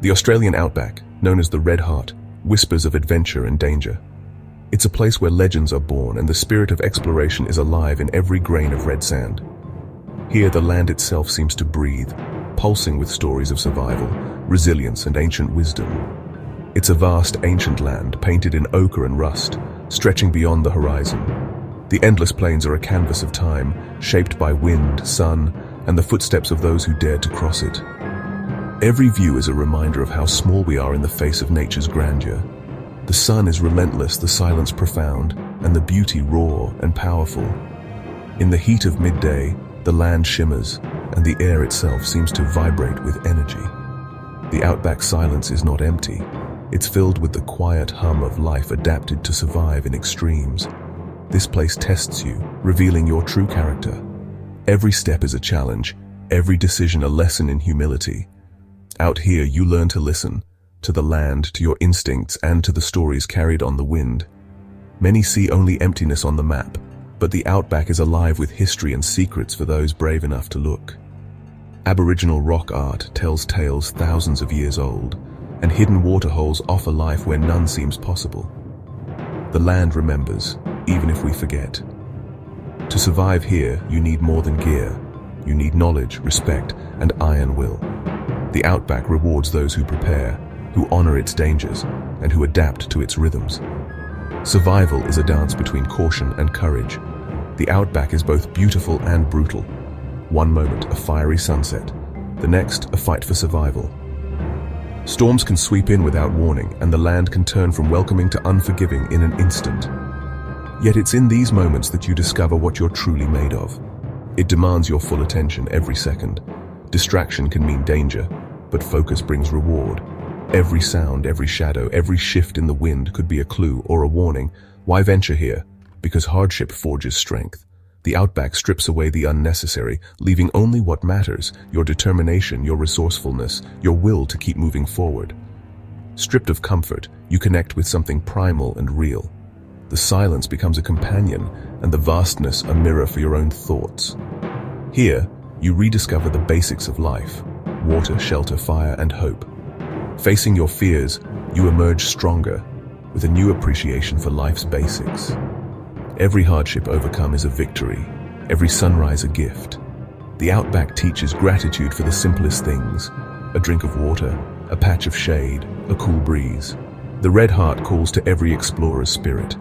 The Australian Outback, known as the Red Heart, whispers of adventure and danger. It's a place where legends are born and the spirit of exploration is alive in every grain of red sand. Here, the land itself seems to breathe, pulsing with stories of survival, resilience, and ancient wisdom. It's a vast, ancient land, painted in ochre and rust, stretching beyond the horizon. The endless plains are a canvas of time, shaped by wind, sun, and the footsteps of those who dared to cross it. Every view is a reminder of how small we are in the face of nature's grandeur. The sun is relentless, the silence profound, and the beauty raw and powerful. In the heat of midday, the land shimmers, and the air itself seems to vibrate with energy. The outback silence is not empty. It's filled with the quiet hum of life adapted to survive in extremes. This place tests you, revealing your true character. Every step is a challenge, every decision a lesson in humility. Out here, you learn to listen, to the land, to your instincts, and to the stories carried on the wind. Many see only emptiness on the map, but the outback is alive with history and secrets for those brave enough to look. Aboriginal rock art tells tales thousands of years old, and hidden waterholes offer life where none seems possible. The land remembers, even if we forget. To survive here, you need more than gear. You need knowledge, respect, and iron will. The outback rewards those who prepare, who honor its dangers, and who adapt to its rhythms. Survival is a dance between caution and courage. The outback is both beautiful and brutal. One moment, a fiery sunset. The next, a fight for survival. Storms can sweep in without warning, and the land can turn from welcoming to unforgiving in an instant. Yet it's in these moments that you discover what you're truly made of. It demands your full attention every second. Distraction can mean danger, but focus brings reward. Every sound, every shadow, every shift in the wind could be a clue or a warning. Why venture here? Because hardship forges strength. The outback strips away the unnecessary, leaving only what matters: your determination, your resourcefulness, your will to keep moving forward. Stripped of comfort, you connect with something primal and real. The silence becomes a companion, and the vastness a mirror for your own thoughts. Here, you rediscover the basics of life: water, shelter, fire, and hope. Facing your fears, you emerge stronger, with a new appreciation for life's basics. Every hardship overcome is a victory, every sunrise a gift. The outback teaches gratitude for the simplest things: a drink of water, a patch of shade, a cool breeze. The Red Heart calls to every explorer's spirit.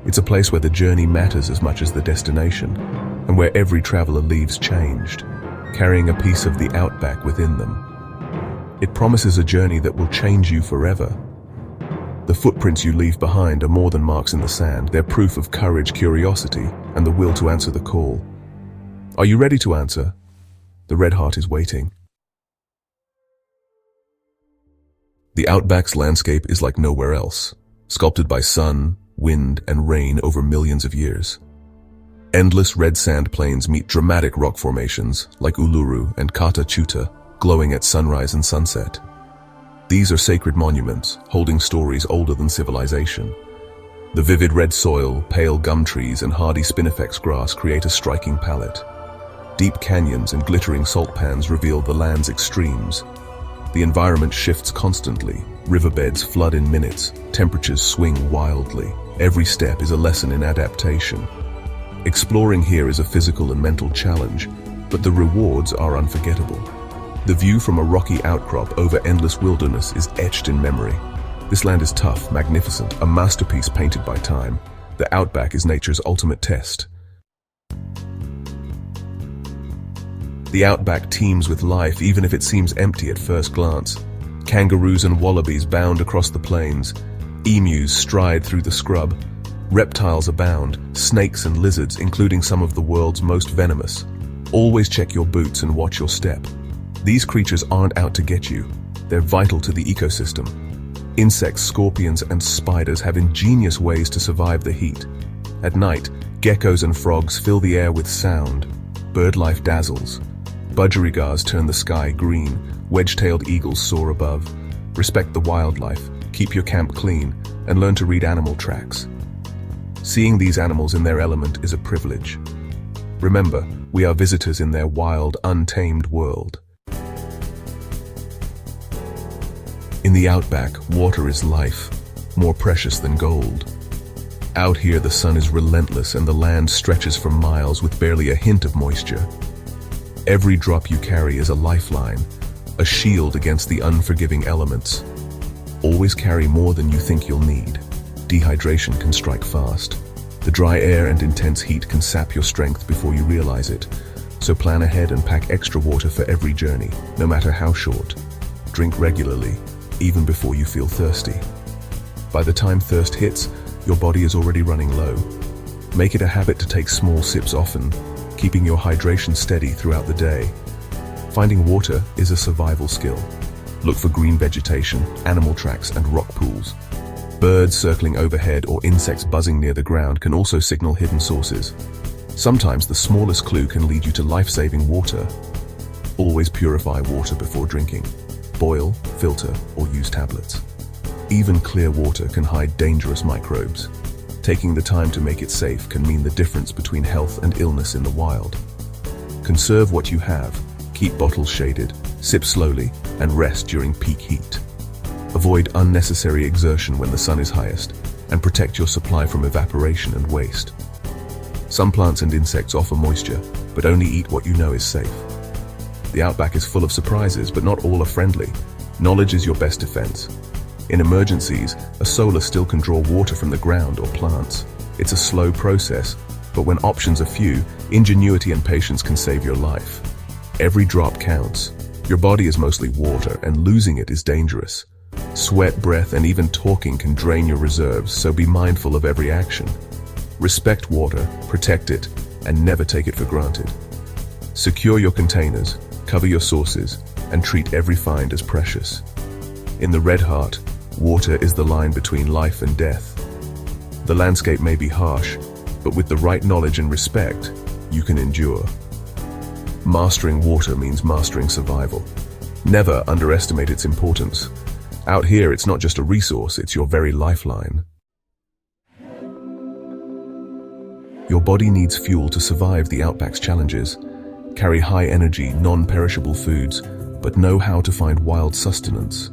It's a place where the journey matters as much as the destination, and where every traveler leaves changed, carrying a piece of the outback within them. It promises a journey that will change you forever. The footprints you leave behind are more than marks in the sand. They're proof of courage, curiosity, and the will to answer the call. Are you ready to answer? The Red Heart is waiting. The outback's landscape is like nowhere else, sculpted by sun, wind, and rain over millions of years. Endless red sand plains meet dramatic rock formations like Uluru and Kata Chuta, glowing at sunrise and sunset. These are sacred monuments, holding stories older than civilization. The vivid red soil, pale gum trees, and hardy spinifex grass create a striking palette. Deep canyons and glittering salt pans reveal the land's extremes. The environment shifts constantly. Riverbeds flood in minutes, temperatures swing wildly. Every step is a lesson in adaptation. Exploring here is a physical and mental challenge, but the rewards are unforgettable. The view from a rocky outcrop over endless wilderness is etched in memory. This land is tough, magnificent, a masterpiece painted by time. The outback is nature's ultimate test. The outback teems with life, even if it seems empty at first glance. Kangaroos and wallabies bound across the plains. Emus stride through the scrub. Reptiles abound, snakes and lizards, including some of the world's most venomous. Always check your boots and watch your step. These creatures aren't out to get you. They're vital to the ecosystem. Insects, scorpions, and spiders have ingenious ways to survive the heat. At night, geckos and frogs fill the air with sound. Bird life dazzles. Budgerigars turn the sky green. Wedge-tailed eagles soar above. Respect the wildlife, keep your camp clean, and learn to read animal tracks. Seeing these animals in their element is a privilege. Remember, we are visitors in their wild, untamed world. In the outback, water is life, more precious than gold. Out here, the sun is relentless and the land stretches for miles with barely a hint of moisture. Every drop you carry is a lifeline, a shield against the unforgiving elements. Always carry more than you think you'll need. Dehydration can strike fast. The dry air and intense heat can sap your strength before you realize it. So plan ahead and pack extra water for every journey, no matter how short. Drink regularly, even before you feel thirsty. By the time thirst hits, your body is already running low. Make it a habit to take small sips often, keeping your hydration steady throughout the day. Finding water is a survival skill. Look for green vegetation, animal tracks, and rock pools. Birds circling overhead or insects buzzing near the ground can also signal hidden sources. Sometimes the smallest clue can lead you to life-saving water. Always purify water before drinking. Boil, filter, or use tablets. Even clear water can hide dangerous microbes. Taking the time to make it safe can mean the difference between health and illness in the wild. Conserve what you have, keep bottles shaded, sip slowly, and rest during peak heat. Avoid unnecessary exertion when the sun is highest, and protect your supply from evaporation and waste. Some plants and insects offer moisture, but only eat what you know is safe. The outback is full of surprises, but not all are friendly. Knowledge is your best defense. In emergencies, a solar still can draw water from the ground or plants. It's a slow process, but when options are few, ingenuity and patience can save your life. Every drop counts. Your body is mostly water, and losing it is dangerous. Sweat, breath, and even talking can drain your reserves, so be mindful of every action. Respect water, protect it, and never take it for granted. Secure your containers, cover your sources, and treat every find as precious. In the Red Heart, water is the line between life and death. The landscape may be harsh, but with the right knowledge and respect, you can endure. Mastering water means mastering survival. Never underestimate its importance. Out here, it's not just a resource, it's your very lifeline. Your body needs fuel to survive the outback's challenges. Carry high-energy, non-perishable foods, but know how to find wild sustenance.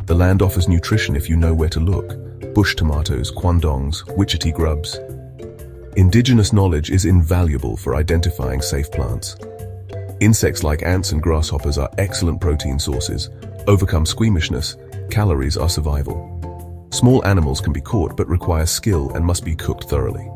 The land offers nutrition if you know where to look. Bush tomatoes, quandongs, witchetty grubs. Indigenous knowledge is invaluable for identifying safe plants. Insects like ants and grasshoppers are excellent protein sources. Overcome squeamishness, calories are survival. Small animals can be caught but require skill and must be cooked thoroughly.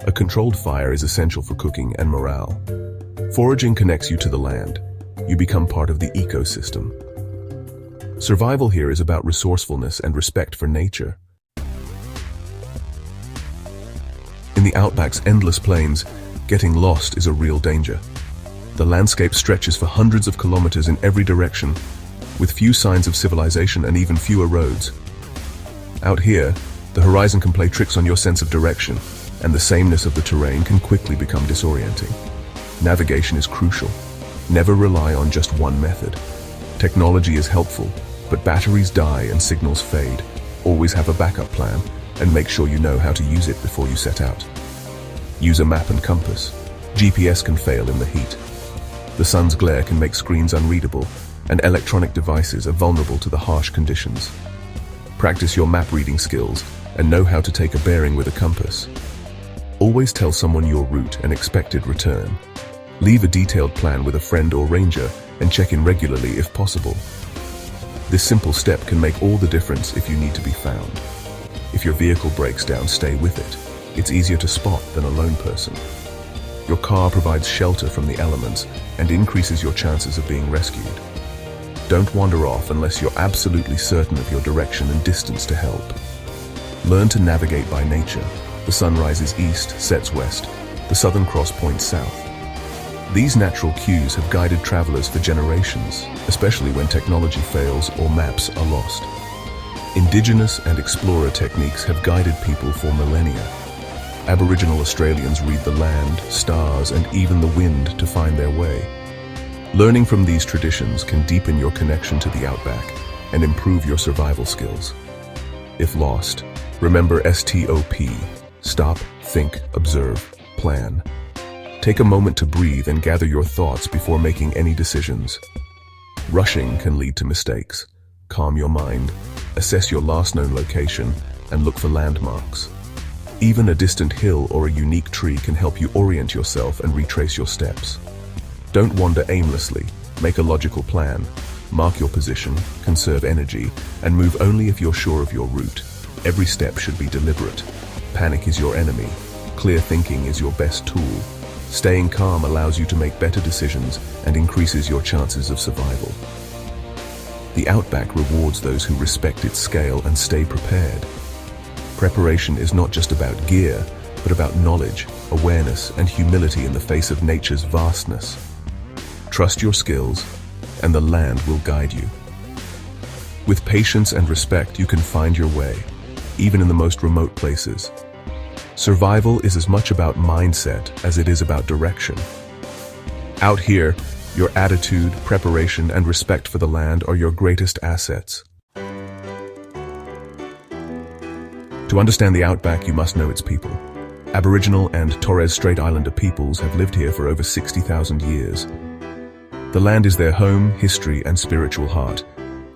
A controlled fire is essential for cooking and morale. Foraging connects you to the land. You become part of the ecosystem. Survival here is about resourcefulness and respect for nature. In the outback's endless plains, getting lost is a real danger. The landscape stretches for hundreds of kilometers in every direction, with few signs of civilization and even fewer roads. Out here, the horizon can play tricks on your sense of direction, and the sameness of the terrain can quickly become disorienting. Navigation is crucial. Never rely on just one method. Technology is helpful, but batteries die and signals fade. Always have a backup plan, and make sure you know how to use it before you set out. Use a map and compass. GPS can fail in the heat. The sun's glare can make screens unreadable, and electronic devices are vulnerable to the harsh conditions. Practice your map reading skills and know how to take a bearing with a compass. Always tell someone your route and expected return. Leave a detailed plan with a friend or ranger and check in regularly if possible. This simple step can make all the difference if you need to be found. If your vehicle breaks down, stay with it. It's easier to spot than a lone person. Your car provides shelter from the elements and increases your chances of being rescued. Don't wander off unless you're absolutely certain of your direction and distance to help. Learn to navigate by nature. The sun rises east, sets west. The Southern Cross points south. These natural cues have guided travelers for generations, especially when technology fails or maps are lost. Indigenous and explorer techniques have guided people for millennia. Aboriginal Australians read the land, stars, and even the wind to find their way. Learning from these traditions can deepen your connection to the outback and improve your survival skills. If lost, remember STOP. Stop, think, observe, plan. Take a moment to breathe and gather your thoughts before making any decisions. Rushing can lead to mistakes. calm your mind, assess your last known location, and look for landmarks. Even a distant hill or a unique tree can help you orient yourself and retrace your steps. Don't wander aimlessly, make a logical plan, mark your position, conserve energy, and move only if you're sure of your route. Every step should be deliberate. Panic is your enemy. Clear thinking is your best tool. Staying calm allows you to make better decisions and increases your chances of survival. The Outback rewards those who respect its scale and stay prepared. Preparation is not just about gear, but about knowledge, awareness, and humility in the face of nature's vastness. Trust your skills, and the land will guide you. With patience and respect, you can find your way, even in the most remote places. Survival is as much about mindset as it is about direction. Out here, your attitude, preparation, and respect for the land are your greatest assets. To understand the Outback, you must know its people. Aboriginal and Torres Strait Islander peoples have lived here for over 60,000 years. The land is their home, history, and spiritual heart.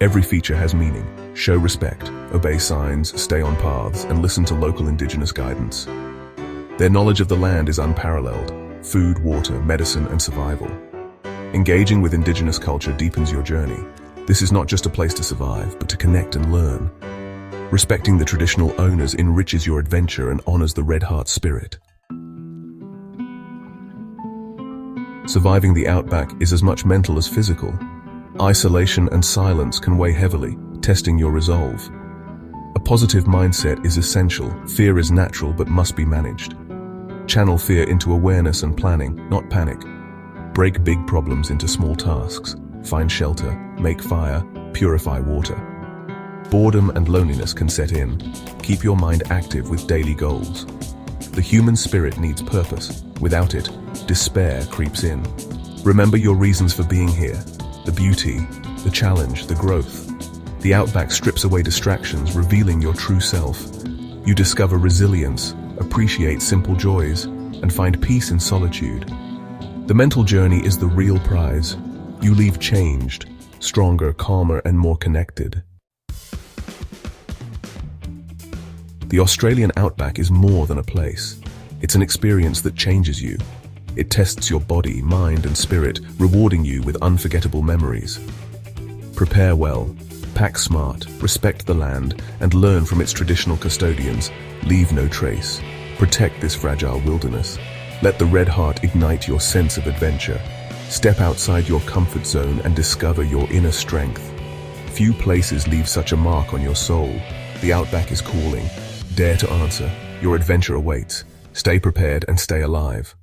Every feature has meaning. Show respect, obey signs, stay on paths, and listen to local indigenous guidance. Their knowledge of the land is unparalleled: food, water, medicine, and survival. Engaging with indigenous culture deepens your journey. This is not just a place to survive, but to connect and learn. Respecting the traditional owners enriches your adventure and honors the red heart spirit. Surviving the Outback is as much mental as physical. Isolation and silence can weigh heavily, testing your resolve. A positive mindset is essential. Fear is natural but must be managed. Channel fear into awareness and planning, not panic. Break big problems into small tasks. Find shelter, make fire, purify water. Boredom and loneliness can set in. Keep your mind active with daily goals. The human spirit needs purpose. Without it, despair creeps in. Remember your reasons for being here: the beauty, the challenge, the growth. The Outback strips away distractions, revealing your true self. You discover resilience, appreciate simple joys, and find peace in solitude. The mental journey is the real prize. You leave changed, stronger, calmer, and more connected. The Australian Outback is more than a place. It's an experience that changes you. It tests your body, mind, and spirit, rewarding you with unforgettable memories. Prepare well, pack smart, respect the land, and learn from its traditional custodians. Leave no trace. Protect this fragile wilderness. Let the red heart ignite your sense of adventure. Step outside your comfort zone and discover your inner strength. Few places leave such a mark on your soul. The Outback is calling. Dare to answer. Your adventure awaits. Stay prepared and stay alive.